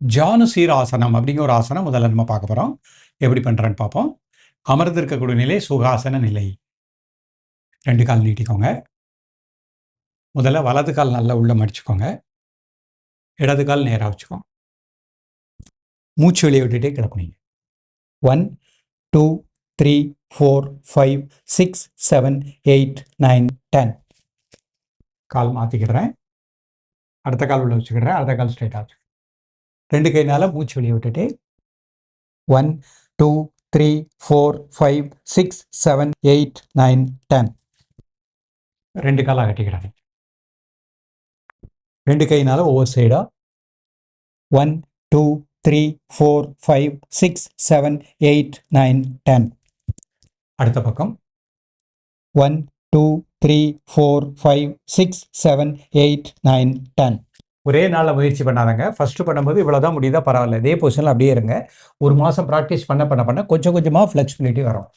ஜானுசீராசனம் அப்படிங்கிற ஒரு ஆசனம் முதல்ல நம்ம பார்க்க போகிறோம். எப்படி பண்ணுறேன்னு பார்ப்போம். அமர்ந்திருக்கக்கூடிய நிலை சுகாசன நிலை. 2 கால் நீட்டிக்கோங்க. முதல்ல வலது கால் நல்லா உள்ள மடிச்சுக்கோங்க. இடது கால் நேராக வச்சுக்கோங்க. மூச்சு வெளியே விட்டுட்டே கிடக்குனீங்க. 1 2 3 4 5 6 7 8 9 10. கால் மாற்றிக்கிடுறேன். அடுத்த கால் உள்ள வச்சுக்கிடுறேன். அடுத்த கால் ஸ்ட்ரைட்டாக வச்சு 2 கையினால மூச்சு வெளியே விட்டுட்டு 1 2 3 4 5 6 7 8 9 10. 2 காலாக கட்டிக்கிறாங்க. 2 கையினால ஒவ்வொரு சைடாக 1 2 3 4 5 6 7 8 9 10. அடுத்த பக்கம் 1 2 3 4 5 6 7 8 9 10. ஒரே நாளில் முயற்சி பண்ணாதங்க. ஃபஸ்ட்டு பண்ணும்போது இவ்வளோ தான் முடியுதா பரவாயில்ல. இதே பொசிஷனில் அப்படியே இருங்க. ஒரு மாதம் ப்ராக்டிஸ் பண்ண கொஞ்சம் கொஞ்சமாக ஃப்ளெக்சிபிலிட்டி வரும்.